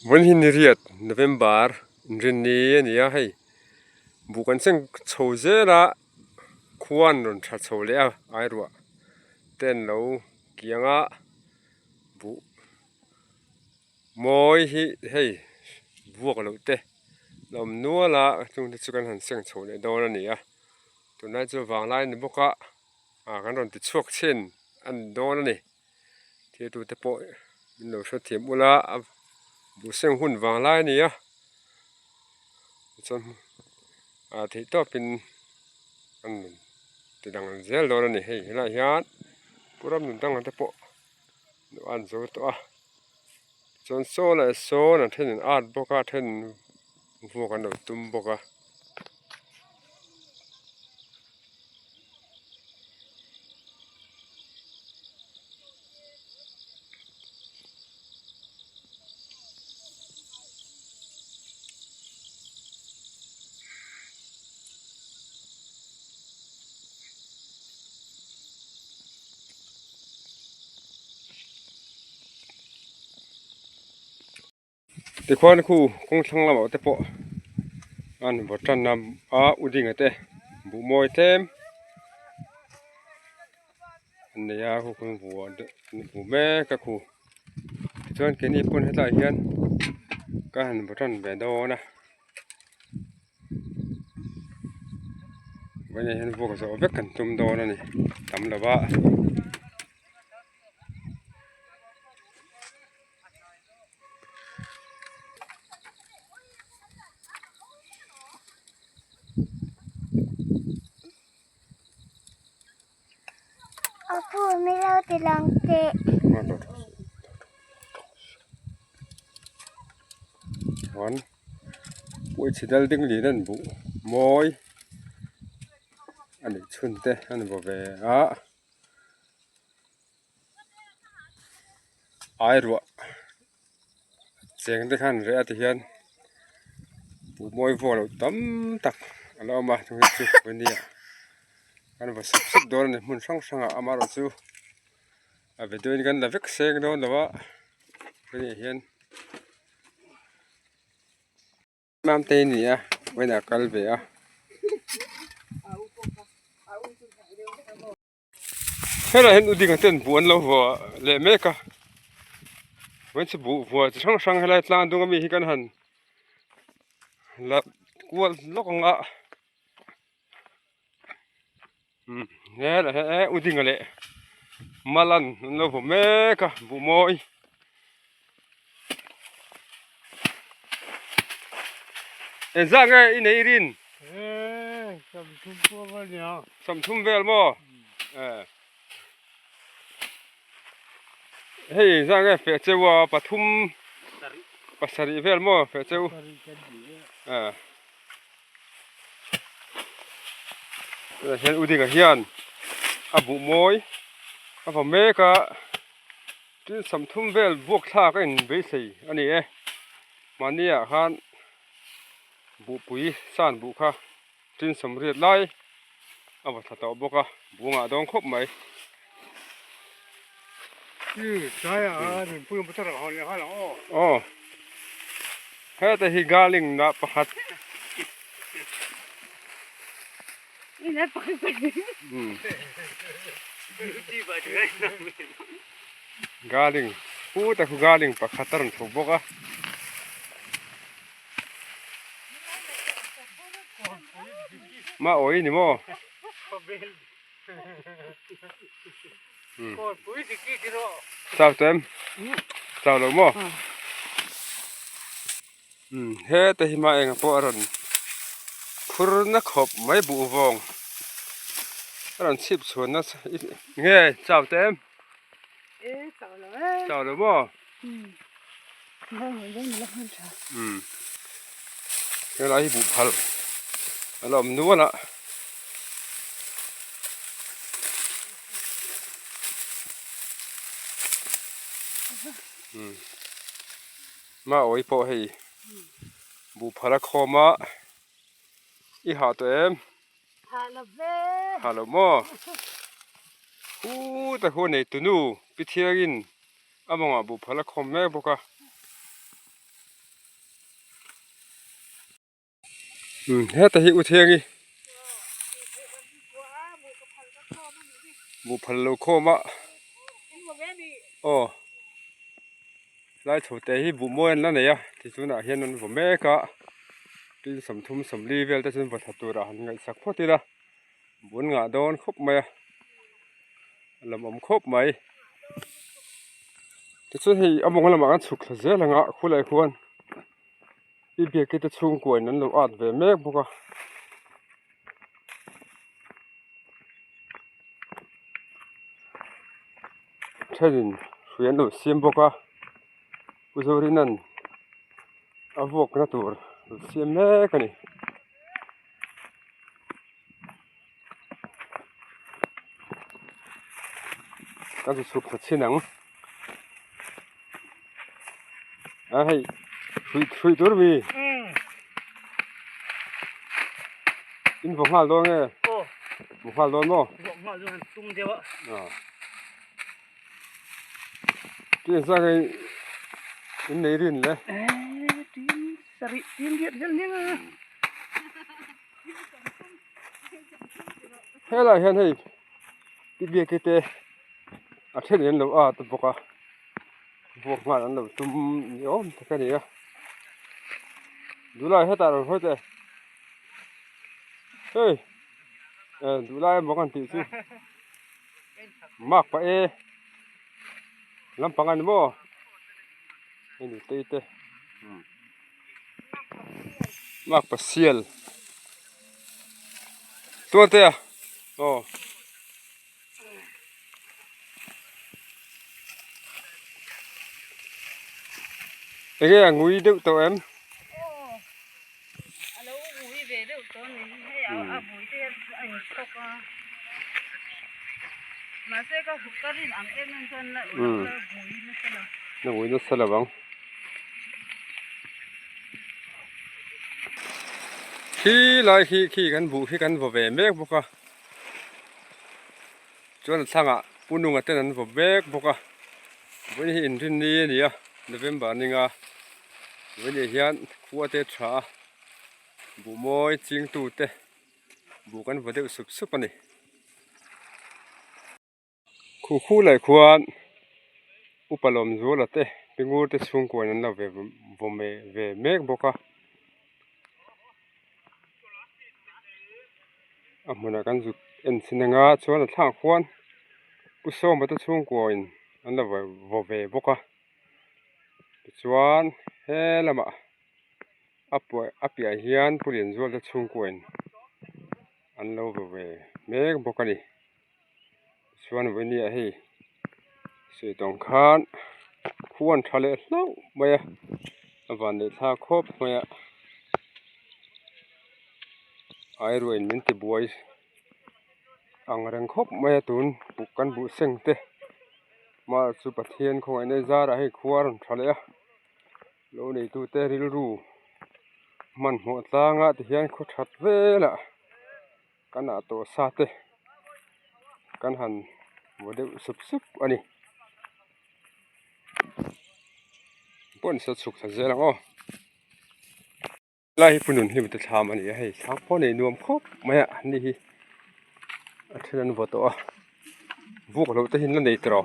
วันที่นิริยตโนเวมบาร์เรนนี่เนี่ยให้บุกันเซงโชว์เจละควรรอนชัดโชว์เลยไอรัวเต้นเราเกียงอ่ะบุมอยให้บวกเราเตะเราหนัวละตรงที่สุกันหันเซงโชว์เลยโดนนี่ตัวนั้นจะวางไล่ในบุกะกันรอนติดช่วงเช่นอันโดนนี่ที่ตัวเตะโปมันเราชดเทียมอุละบุเซงหุ่นวางไล่นี่จนที่ต่อเป็นอันที่ดังเซลโดนนี่ให้ละยานผู้รับหนุนตั้งกันเตะโปอันโซตัวจนโซละโซนั่นเท่นอาดบกะเท่นพวกกันเราตุ้มบกะแต่คนคู่คงทั้งเราเตะโปอันบัดจันนำอุดิงเตะบุมอยเต็มอันนี้คู่คงหัวหัวแม่กับคู่จนแค่นี้ปุ่นให้ตายเฮียนก็หันบัดจันแบนโดนะวันนี้เห็นพวกเขาเอาเวกกันจุ่มโดนั่นนี่ทำแล้วว่าพูดไม่เล่าแต่ลังเตะวันปุ้ยชิดลดึงหลีนั่นบุมอยอันนี้ชุนเตะอันนี้บ่เวไอรัวเสียงที่ขันเรียที่เฮียนบุมอยพวกเราตั้มตักเรามาตรงนี้จุวันนี้อันนี้สุดโดนนี่มันช่างอามาเราจูไปดูกันแล้วเวกเสียงโดนแล้วว่าวันนี้เฮียนน้ำเตนี่วันนี้กัลเบียเฮ้ยเราเห็นอุดิกันเต้นบวนเราหัวเละเมกะวันที่บัวจะช่างให้เราตลาดตรงนี้กันหันแล้วกูล็อกงะเนี่ยแหละอุดิกันเละมาลันเราหัวเมกะบุมอยเอ็นซ่าไงอินเอรินสมทุมพวกเนี่ยสมทุมเวลมั้เฮ้ยซ่าไงเฟเจว่าปทุมปัสริเวลมั้เฟเจวเห็นอุดิกันเฮียนบุมอยผมเมกะที่สมทุมเวลบวกท่ากันเบสิอันนี้มันเนี่ยฮันบุปุยสานบุค่ะจินสมเรียดไล่ว่าถ้าต่อบุกะบุงาดองครบไหมใช่นี่พูดภาษาเขาเนี่ยเขาหรออ๋อแค่แต่ฮิกาลิงนะประหัดนี่นะปักไปกาลิงพูดแต่คือกาลิงประหัดตรันถูกบุกะมาโอ้ยนี่มั้งสาวเต็มสาวลงมั้งเฮ้แต่หิมะเองพวกอรันคุรนักขบไม่บุวงอรันชิบส่วนนั้นเงี้ยสาวเต็มสาวลงมั้งเวลาที่บุพพัลเราไม่รู้นะมาโอ้ยพอให้บุพละคมาอีหาตัวเอ็มฮัลโหลมั้งแต่คนในตัวนู้พิธีกินอามังบุพละคมแม่บุกะ เฮ็ดแต่หิอุเทียงอีบุพันโลโคมะโอ้ไล่ถูแต่หิบุมวยนั่นเนี่ยที่สุนัขเห็นนั่นผมแม่ก็ที่สมทุมสมรีเวลแต่สุนบัดตัวละหันไงสักพอทีละบุญงาโดนครบไหมลำอมครบไหมที่สุดที่เอามองละมันสุกเสียละงะคู่ไรควรอีเบียกิตชุ่งกวยนั้นเราอาจเวแม่บุกใช่ดินเขียนดูเสียมบุกอุจจารินันอาวุกนัตัวเสียมแม่กันนี่ก็จะสุกสักชิ้นหนังให้คุยตัวมีอินพวกมาลงไงพวกมาลงมั้งตุ้มเดียวกินสักไอ้อินไหนดินเลยตีนเดียดเดียวนี่เฮ้ยล่ะเห็นให้ที่เบียกิเตะอาเช่นเห็นเราตัวพวกมาแล้วเราตุ้มโยมแค่นี้อ่ะดูแลให้ตาเราเข้าใจเฮ้ยดูแลบอกกันทีสิมากไปลำพังกันบ่นี่ดูเตะมากไปเสียลตัวเตะโอ้เอ้ยงุยเด็กตัวเอ็มมาเสกหุกกระดิ่งอังเอ็นนั่นคนละบุยนั่นคนละนั่งบุยนั่นสลับบังขี้ลายขี้กันบุขี้กันบ่เวเมกบุกะจนสั่งอ่ะปุ่นนุ่งอ่ะเต้นนั้นบ่เวกบุกะวันนี้อินทินนี่เนี่ยเดือนบานนี่งาวันนี้เฮียนขัวเตะชาบุมอยจิงตูเตะบุกันบ่เดือดสุบปะนี่คู่ไหลควรอุปลมจูละเตะเป็นงูเตะช่วงกวนนั้นเราเวบ่เมกบุกะมันกันจุดเอ็นสินงาชวนทางควรกุศลมาตั้งช่วงกวนอันเราบ่เวบุกะชวนเฮละมาอัปยาเฮียนผู้เรียนจวนตั้งช่วงกวนอันเราบ่เวเมกบุกะนี่ชวนวันนี้ให้เสียตรงคานควรทะเลเล่าไม่วันนี้ถ้าครบไม่ไอรวยมินติบวยอังเริงครบไม่ตุนบุกกันบุเซงเตมาสุปเทียนของไอเนจาระให้ควรทะเลโลนี่ตูเตริรูมันหัวตางะที่เฮียนขุดหัดเวละกันอาตัวซาเตกันหันวันเดียวสุบอันนี้ปนสุกสักเจแล้วอ๋อไล่ปุ่นหิมตะชามอันนี้ให้ช้างพ่อในนวมครบไม่อ่ะนี่อันนั้นวัวตัวบุกเราจะเห็นแล้วในตรอ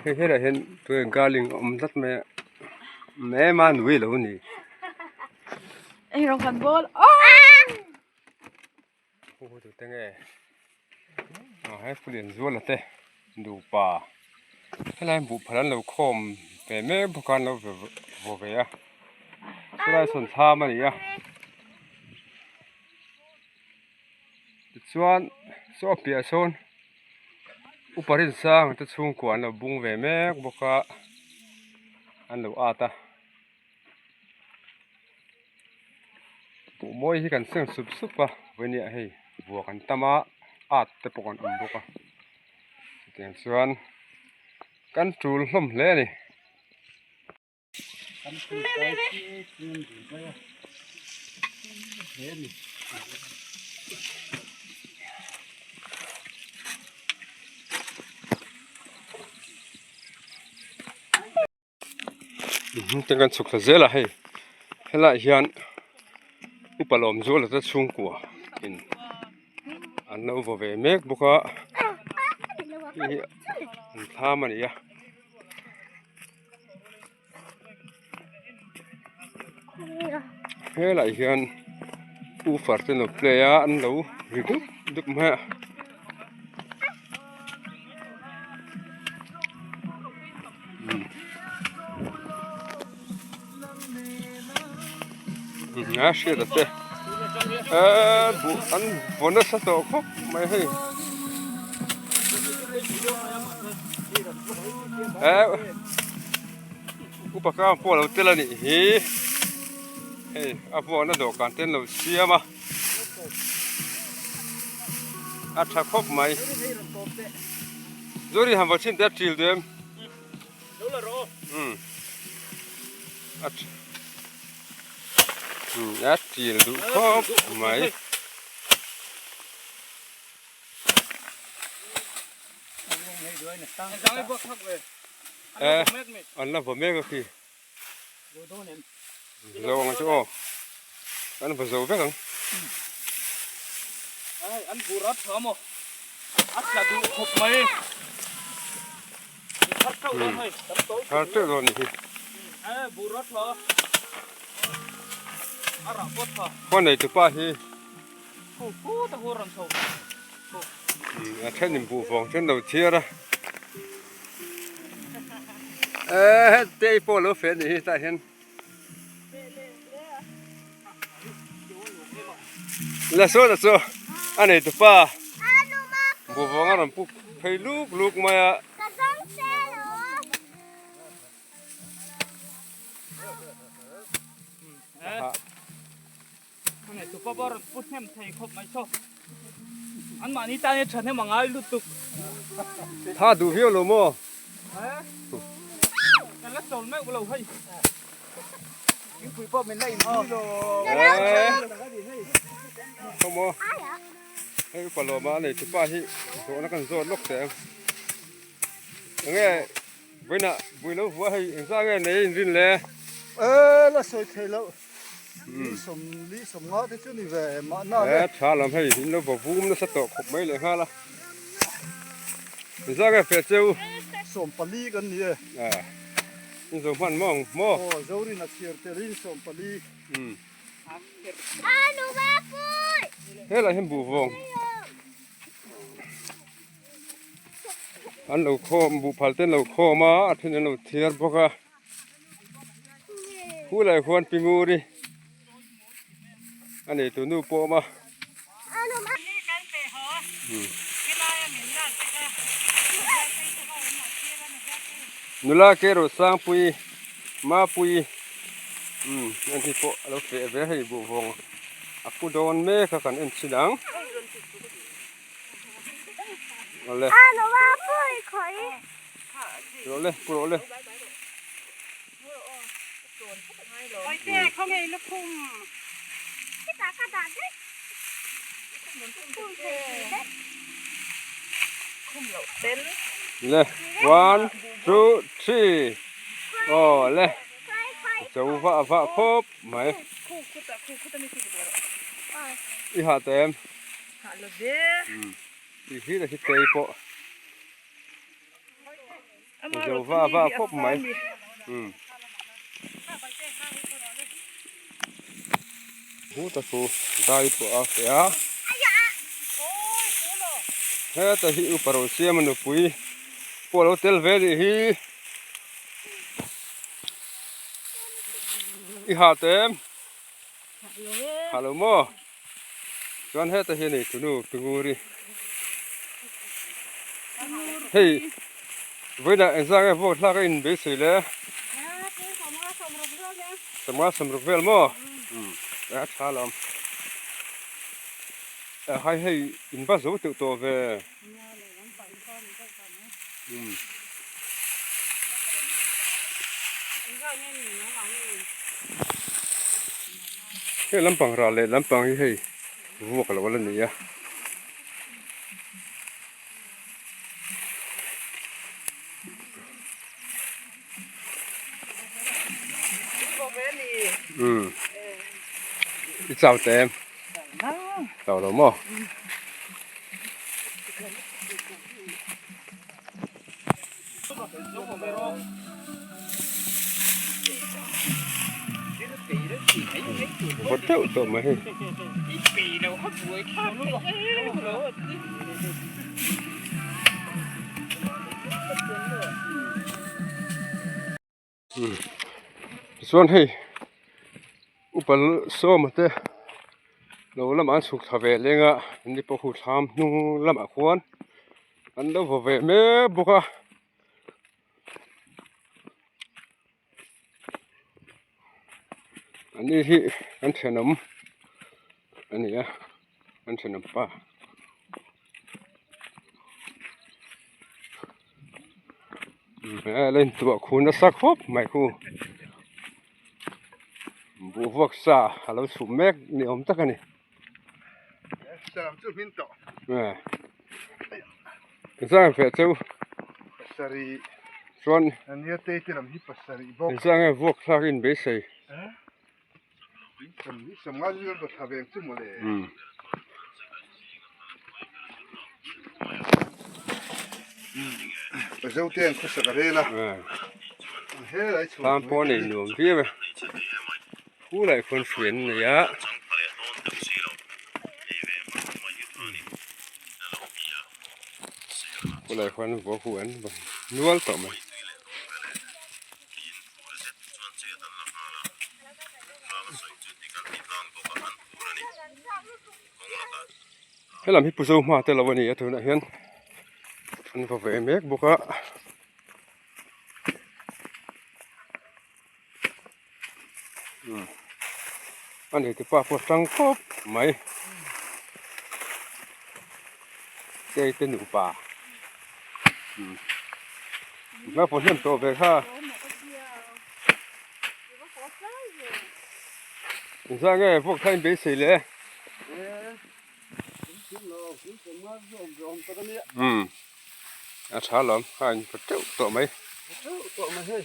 เฮ้ยเราเห็นตัวกาลิงอมสัตว์แม่มาหนุ่ยแล้วนี่ไอ้รองพันบอลโอ้โหตัวเต็งให้ผู้เรียนรู้ละเต้ดูป่าให้เราบุกพลันเราคมแต่แม่บุกการเราบ่เวียสุดท้ายส่วนท่ามันนี่ส่วนเปียส่วนอุปริศางจะช่วงกวนเราบุ้งเวแม่บุกอันเราอาตาปุโมยที่กันเสื่อมสุบปะวันนี้ให้บวกกันตามาอาตแต่ปกันบุกเตียงส่วนกันจูลล่มเล่นี่ จังกันสุขเสียละให้ละเฮียนอุปโลมจูละจะชุ่งกัวอินอันนั้นบ่เวเมกบุกะท่ามันเนี่ยเฮ้ยละเฮียนอุฟัดเป็นเปลี่ยนแล้วดึกมาเชื่อแต่บุอันบนนั้นสัตว์ก็ไม่ให้อุปกรณ์พวกเราเต้นแล้วนี่เฮ้ยพวกนั้นดอกการเต้นเราเสียมาอัดชักครบไหมดูดิทำวัชินเด็ดจิลเดิมอัดจิลดูครบไหมอันนั้นผมไม่ก็คือเราวางชั่วอันนั้นผมจะไปกันอันบูรัดเหรอโมอัดกระดูกขบไหมพัดเข้าเลยฮัลโหลโดนนี่บูรัดเหรออะไรปวดเหรอคนไหนตัวป้าฮีโอ้โหตะหัวรันโซ่เช่นนิมบูฟองเช่นเราเชียร์เต้ยพอเราเฟ้นนี่ตาเห็นละโซ่อันนี้ตัวป้าบูฟองอันนั้นปุ๊บให้ลูกมาอันนี้ตัวป้าบอลพูดแฮมไทยครบไหมชอบอันมานี่ตาเนี่ยฉันให้มังไงลุตุกถ้าดูเหี้ยวโลโม่กันละโจนแม่กูเราให้ยิ่งคุยป้าเป็นได้อีกทีโลขโมยให้ปลามาเลยที่ป้าที่โซนักกันโซนลูกแสงยังไงเว้ยน่ะบุยแล้วหัวให้สร้างไงในรินเลยแล้วสวยเท่แล้วลิสมงอที่จุนี่เวมาหน้าเลยชาลำให้หินแล้วบ่ฟูมแล้วสต๊อกขบไม่เลยฮะล่ะสร้างไงเฟซเจ้าสมปลีกันนี่นี่สมพันมองโม่โอ้เจ้านี่นักเชียร์เตลินสมปลีหนูมาปุ้ยเฮ้ยอะไรเห็นบูฟงอันเราโคบูพัลเต้นเราโคมาอันนี้เราเทียร์บอกว่าผู้ใดควรปีงูดิอันนี้ตัวนู้โปมานุลาเกโรสังปุยมาปุยอันที่โปเราเฟะให้บูฟงaku doon me kakan en sidang oleh หนูมาปุ้ยขอยoleh ไอ้เจ้เขาไงลูกคุ้มที่ตากระดาษดิปุ้ยคุ้มเหล่าเต้นle 1 2 3 oleh จะว่าครบไหมอีหาเต็มอีที่จะคิดเตยปะจะว่าครบไหมหูตะฟูได้ปะเสียเฮ้ยแต่ที่อุปโภคเสียมันปุยพวกเราเตลเวดีฮีอีหาเต็มฮัลโหลโม่จวนเฮ้ยแต่เห็นนี่ตัวนู้นตัวงูดิเฮ้ยเวลาเอ็นซ่าก็พวกลักอินเบสเลยสมัครสมรุปเวลโม่แล้วชาลมให้อินบัสโตตัวเวเฮ้ยลำปังราเลยลำปังเฮ้ยวัวกะละวันนี้อะ อีเจ้าเต็มเจ้าเราหม้อบดเจ้าตัวมาให้ส่วนให้อุปสมมาเตะเราละมันสุขทวีเลยงะนี่พอขุดทำนุ่งละมันควรอันเดียวเวเม่บุกะอันนี้ที่อันเชนมอันนี้อะอันเชนมป้าเล่นตัวคุณนะสักครบไม่คู่บุฟกษาเราสุ่มแม็กนี่อมตะกันนี่สามจุดมินโตสั่งเฟเจ้าสรีส่วน อันนี้เตะที่ลำฮิปสรีบอกสั่งพวกสักอินเบสเลยสมงั้นเราต้องทำเองจุ่มเลยไปเจ้าเตียงคุสกะเรล่ะเฮ้ยไรช่วยตามปอนี่หนุ่มพี่ไหมผู้หลายคนเสียนเนี่ย ผู้หลายคนบอกหวนนวลต่อมาให้เราพิจารณาแต่ละวันนี้ตัวนั้นเห็นอันก็เวเมกบุกะอันนี้ที่ป้าพอสังคบไหมเจ๊เป็นหนูป่าแล้วผมเห็นตัวไปค่ะสั่งไงพวกท่านไปสิเลยอาชาลมหันพระเจ้าตัวไหมตัวมาเฮ้ย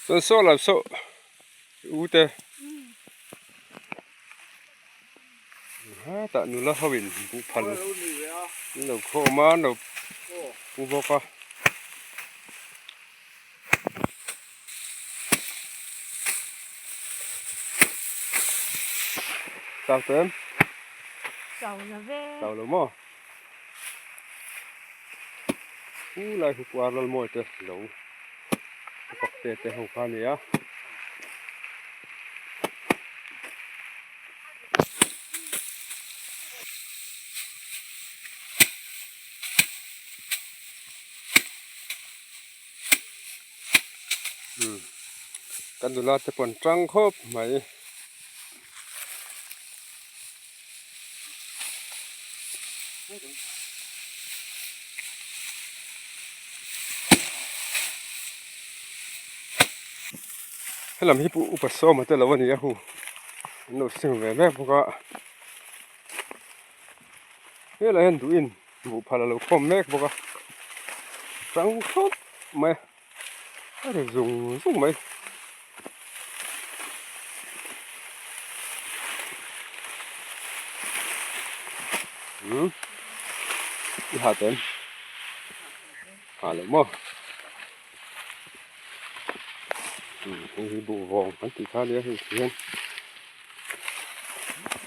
ส่วนโซ่ละโซ่อูเตะแต่หนูละเขาวินบุพันเราโคมาเราบุบอกว่าเต่าเต็มเต่าละมั้งอู้ไรคือกว่าเราหมดเลยเราปกติแต่ของพันเนี่ยกันดูแลจะปนจังครบไหมให้เราให้ผู้อุปสมมาแต่ละวันนี้ฮูหนูสิ่งแบบนี้พวกก็เฮ้ยเราเห็นดูอินบุพาราโลคอมแม็กพวกก็จังครบไหมอะไรส่งไหมอีหาเต็มหาเลยมั้งนี่บุวงอันที่ข้าเลี้ยงให้เห็น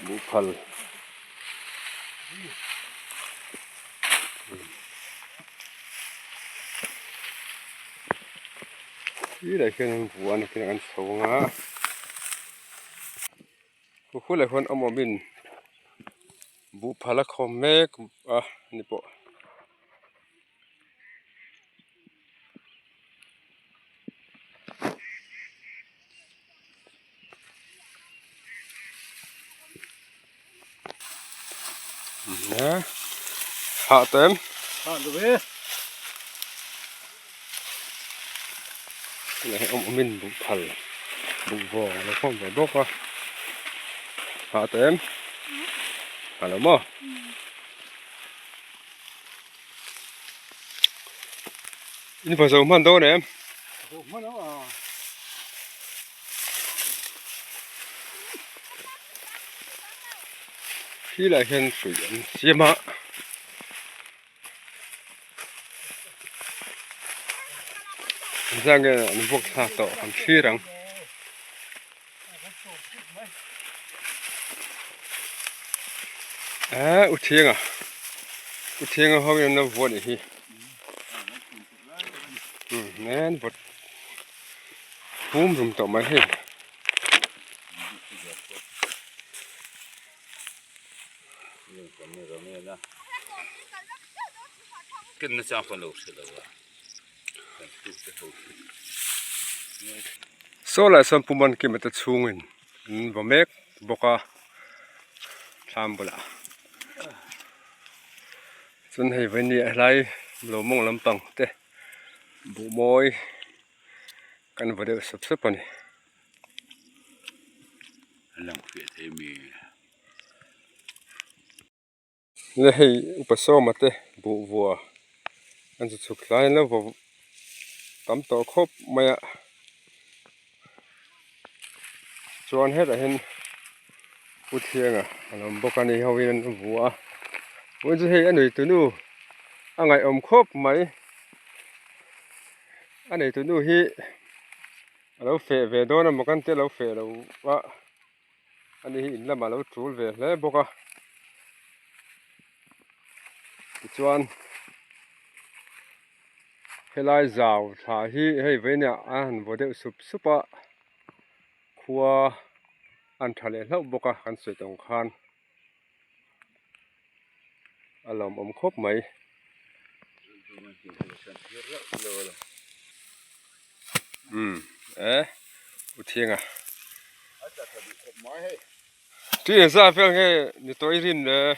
บุพัลยี่ได้แค่นั้นบัวนี่แค่นั้นสองอ่ะผู้คนหลายคนเอามาบินบุพาละคอมเมกนี่ปะนะหาเต็มดูเว้ยนี่เอามาบินบุพัลบุวงแล้วก็แบบบอกว่า hả tem hả lắm mà ini phải dùng hơn đâu nè em Mà nó à. khi lại hiện水些嘛这个你不看到很气人哎有天啊有天啊后面那窝里去nè vật dùng tàu máy hết cái nó sao phần đầu rồi số lại xong phụ mình kia mà ta chung in vào mét boka tham bula chân hay với nhẹ lại lỗ mông lắm bằng thế bộ môi căn vật được sắp sắp này làm việc thế mình này upa so mà thế bộ vua anh chụp chụp lại nó vào tắm tàu khốp mày cho anh hết là hen út thiêng à làm bốc anh đi hầu như nó vua vẫn chưa thấy anh ấy tụi nu anh ngày khốp mấy anh ấy tụi nu hi lâu phê về đó là một con tết lâu phê lâu quá anh ấy là mà lâu trốn về lấy bốc à cho anh hay lai giàu thả hi hay với nhà anh vừa được sụp sụp à khua anh thả lên lâu bốc à anh sưởi tổng khan anh làm khốp mấy út thiêng à tuy ra phải nghe như tôi rin nè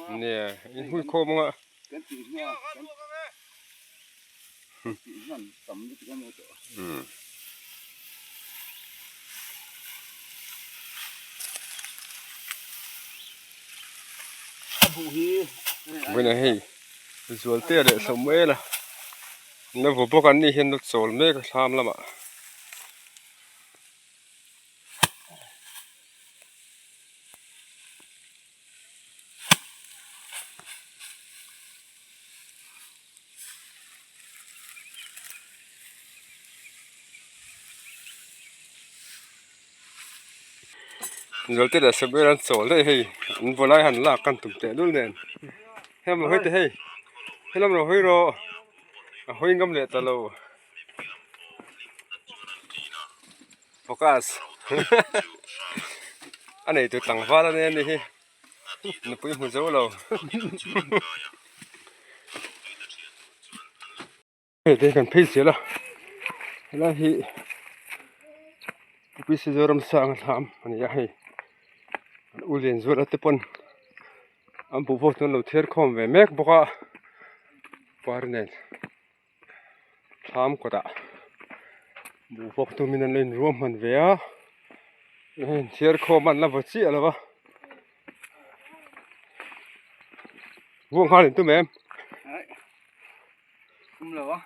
nè in hui khô mong ạ bây giờ hay rồi tia để sống mê là nó vừa bốc ăn đi hiện nó sầu mê cái tham lắm ạ rồi tia để sống mê là sầu đấy hay anh vừa lại hẳn là căn tụng tệ luôn nè em mà hơi thế hay thế lắm rồi hơi rồi hơi ngâm lệ ta lâu focus anh này tôi tăng phát lên đi nó bụi mù dấu lâu đây cần phê xí là hi bụi xí dấu làm sang làm anh ấy hay u liền dấu là tiếp pon anh bố vô tuần lâu thiệt không về mẹ bố cả quá nên tham quá đã bố vô tuần mình lên ruộng mình về á thiệt không mình làm vật gì là vợ vuông hai lần tụi em không lỡ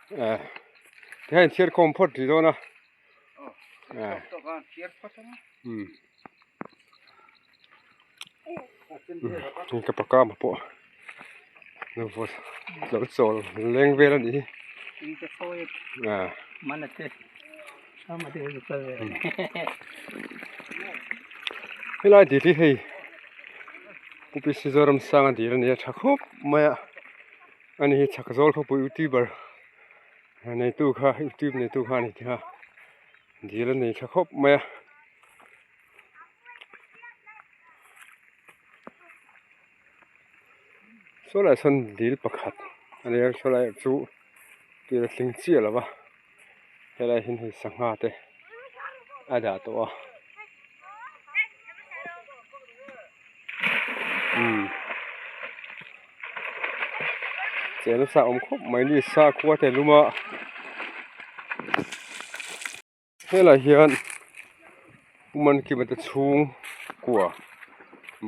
thế hay thiệt không phật gì đâu nè cái bạc cam mà bộ nó vượt lỡ sầu lên về là đi mana teh sama dia betul cái này thì hay bụi xí dầu làm sang anh đi là này chắc khóc mà anh ấy chắc rồi không bụi youtuber này tu kha youtube này tu kha này thì ha đi là này chắc khóc mà số lại sân đi bạc hạt anh ấy số lại chú thì là sinh chia là ba cái này hình sang hạt đấy ai đã to chế nó sao khóc mấy đi xa qua thế luôn mà thế là hiện มันกี่มันจะชูงกว่า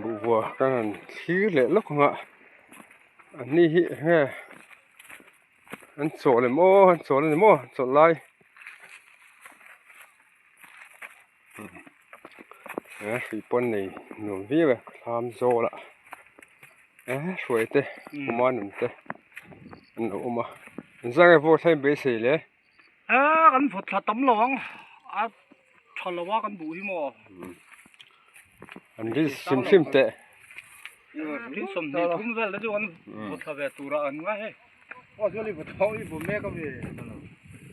บัวกันขี้เละล็อกอ่ะอันนี้แฮอันโซเลยโม่อันโซเลยโม่โซไล่สีปนนี่หนุ่มวิ่งไปทำโซละสวยเต้ประมาณนั้นเต้อันนู้นมาอันสังเกตพวกใช้เบสเลยกันผดถ้าตำหลวงชนละว่ากันบุที่หมออันนี้ซิมเต้ลิ้นสมนี่ทุ่มเวลแล้วด้วยกันผดถ้าเวตัวอันว่าเฮ้ว่าจะรีบผดท้องอีบุแม่ก็มี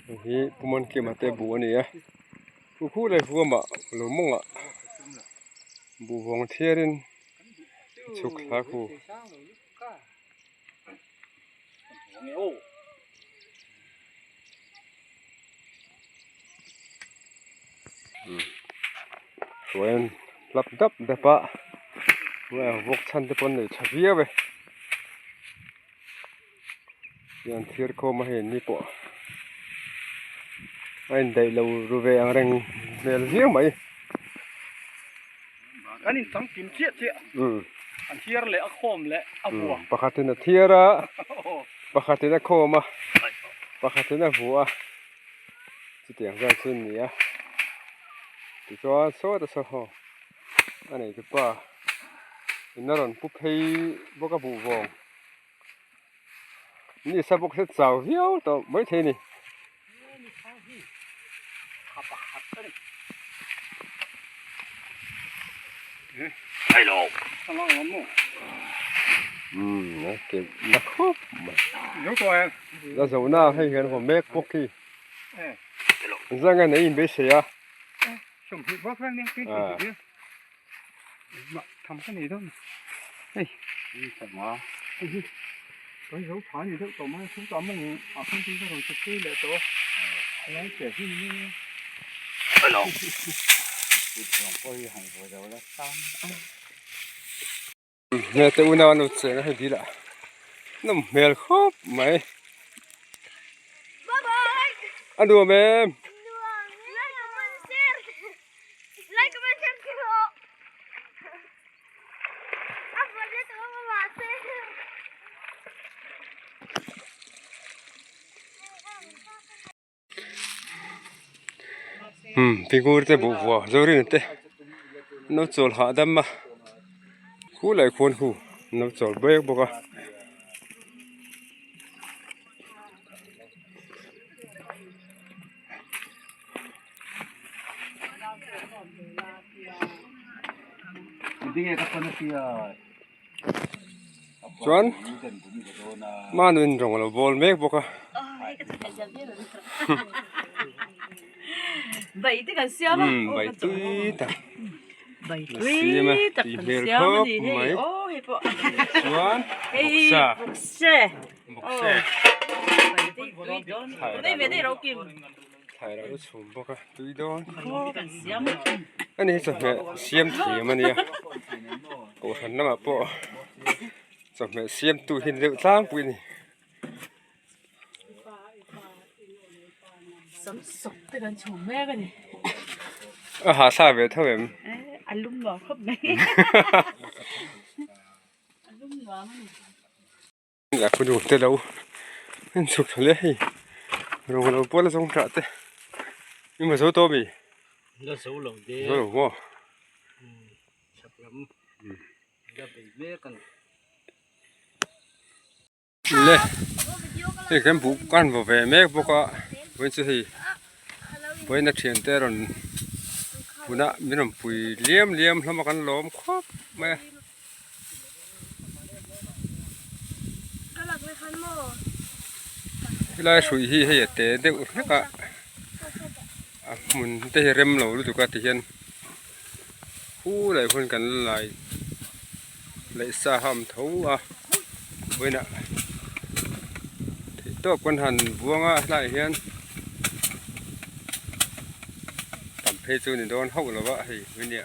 นี่พวกมันเกี่ยมาเต้บัวนี่ผู้คู่เลยพวกมาหลุมมั่งบัวงเทียรินชุกลาคูสวยรับดับเดปะว่าวกชันจะปนเลยชับเยี่ยไปยันเทียร์โคมาเห็นนี่ปะไอ้เดี๋ยวเรารู้เรื่องอะไรเรื่องเยี่ยมไหมอันนี้ต้องกินเจี๊ยอันเทียร์เลยอะโคมเลยอะบัวปะขัดนะเทียระปะขัดนะโคมาปะขัดนะหัวจะเตียงกันสุดนี่ที่ตัวโซ่ตัวโซ่อันนี้คือป่าอินนรนปุ๊บให้บกบูวงนี่สับกเสร็จสาวเหี้ยวต่อไม่เท่นี่ไอ้โลกข้างล่างมันมุ่งนะเก็บนักครบยกตัวเองแล้วจะน่าให้เห็นผมเมฆพวกที่จะงั้นไหนอินเบสยส่งผิดว่าแค่นี้ที่ผิดมาทำแค่นี้ด้วยเฮ้ย什么所以有船你都走嘛从咱们空军这种是对的都来解释你ไอ้โลกเนี่ยแต่วันนั้นเราเจอให้ดีละน้ำเมลครบไหมอันดูแม่figurte buwa zori nte no chol ha dam ma khu lai khon khu no chol bek boka chuan ma nun rong lo bol mek boka vậy thì cần xem á vậy tuy ta vậy tuy tập cần xem gì thế ô hiệp ạ chuan bốc xe vậy thì tuy đó đây về đây đâu kìm thải đâu sum boka tuy đó ô cần xem anh ấy sao mẹ xem thì mà nè cổ thần nó mà po sao mẹ xem tụi hình liệu trang quỳ nè sọc tới gần chỗ mẹ cái nàyหาซาเวทเท่าไหร่อันลุ่มหล่อครับไหมอันลุ่มหล่อมันอยากไปดูแต่เราเป็นสุขเลยเราปวดแล้วสงสารแต่ยังมาสู้ตัวบีแล้วสู้หลงเด้สู้หลงวะชับลำจะไปเมฆกันเลยที่แคมป์บุกกันบ่ไปเมฆบุกก็วันสุดที่วันนักเรียนแต่รอนปุ่นมีน้ำปุ๋ยเลี้ยมแล้วมากันล้อมครบไหมเวลาสุยให้เตะเด็กนักมันเตะเริ่มเรารู้จักกันที่เห็นผู้หลายคนกันหลายสาหามเท่าเว้ยนะที่ตัวคนหันบัวงะหลายเห็นเพจูนี่โดนเข้าแล้ววะเฮ้ยวันนี้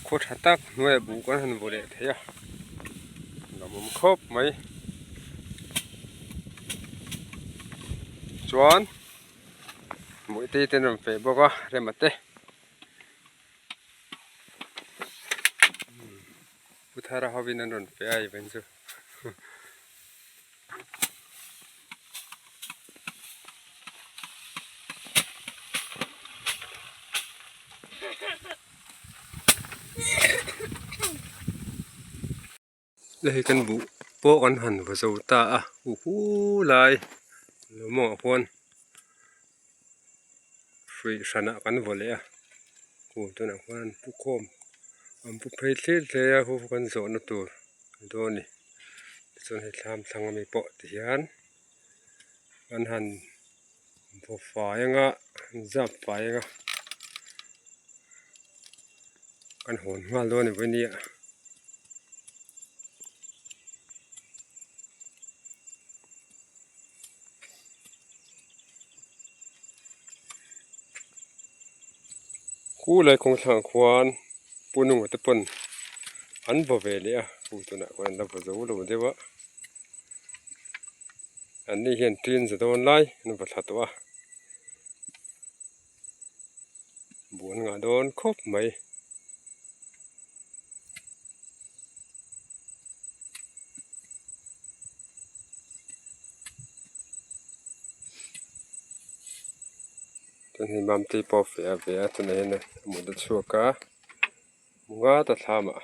โคตรตักหน่วยบุกกันหันบริเทียเราบ่ครบไหมจวนมุ้ยตีเต้นรำเฟบอกว่าเรื่องมาเต้ Putara hobin and on fair events. Đây căn bụ bộ con hẳn vào dầu ta à lại nó mỏ con free sana kan vole à cô tôi nào con phụ com phụ phải thế thế à phụ con dọn nó tur đó nè cho nên làm thằng mình bỏ thì hắn con hẳn phụ phải ngã giáp phải ngã con hồn hoa luôn này với nia cú lại không thằng quan bún nung ở bún hắn bảo vệ đấy à cú tôi nãy quan đâm vào dấu rồi đấy vợ anh đi hiện tin rồi đâu lại nó vật thật quá bún ngã đón khóc mấy cho nên mam tì bỏ phèo về cho nên này một đợt xua cá ngã ta tham à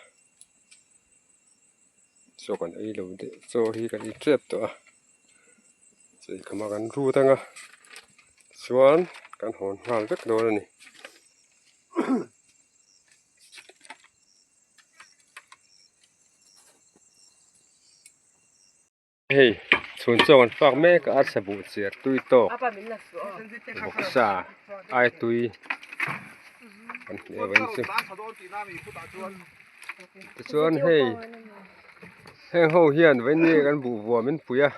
xua còn ấy đâu đấy xua hi cái chết đó chỉ có mà cái ru tăng à xuân cái hồn hoàng rất đồ này hey xuân chọn phát mẹ cái ắt sẽ bù chiết tui to bốc sa ai tui anh để bên xem xuân hey hang hậu hiền vớiนี่กันbù vua mình bùi à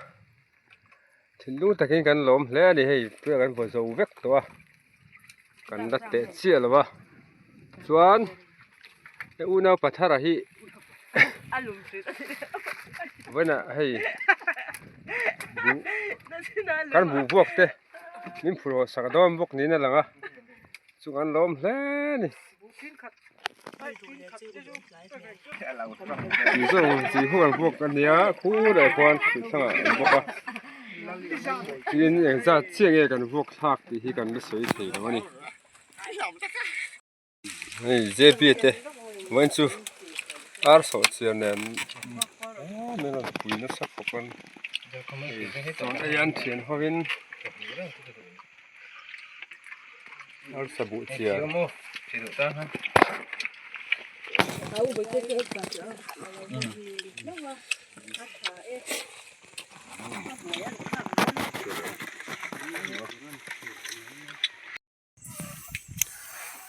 thì lúc ta kinhกันlom lẽ đi heyเพื่อกันบวชเวกตัวกันดัดเตะเชี่ยหรอวะส่วนไอ้อูน่าปัทธาระฮีวันน่ะเฮ้ยกันบูบวกเตะนิ่มพลัวสักดอมบวกนี่นั่นแหละอ่ะส่วนกันลมแล้นี่ส่วนสีหัวบวกกันเนี้ยคู่เลยควรทั้งอ่ะบวกอ่ะทีนี้อย่างจะเชี่ยงกันบวกทักที่กันไม่สวยทีแล้วนี่เฮ้ยเจ็บปีเตะวันศุกร์อาร์สอดเสียเนี่ยไม่น่าคุยนะสักคนตอนอายันเชียนเขาเป็นอาร์สบุเชีย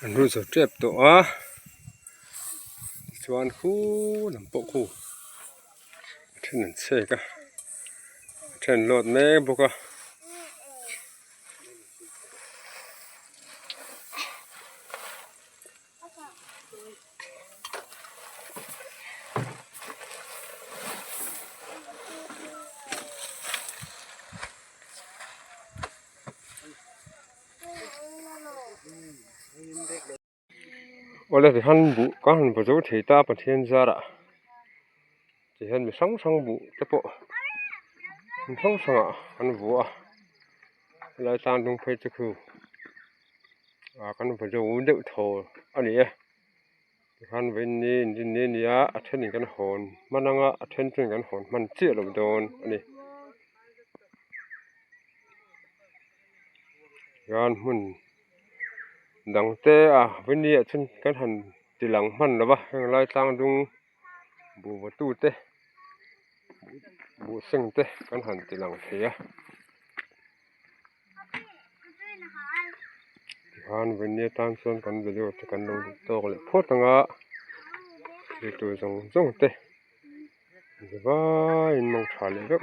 อันรู้สึกเจ็บตัวชวนคู่น้ำปกคู่เช่นนั้นเสกะเช่นรถแม่บุกะวันนี้ฮันบุก็ฮันประจุที่ตาประเทศจาระที่ฮันมีสังบุแต่ปะมีสังอ่ะฮันบัวลายตามตรงเพชรคือกันประจุเดือดโถอันนี้ฮันเวนนี่นี่ยอัดเทนกันหอนมันนั่งอัดเทนกันหอนมันเจี๊ยบโดนอันนี้งานมันดังเตะวันนี้ฉันกันหันตีหลังมันหรอวะยังไล่ตั้งตรงบูประตูเตะบูเซ็งเตะกันหันตีหลังเสียฮันวันนี้ตั้งส่วนกันไปดูที่กันลงตัวเลยพอตั้งอ่ะดูตัวจงเตะจะว่าอินมองถ่ายเลยก็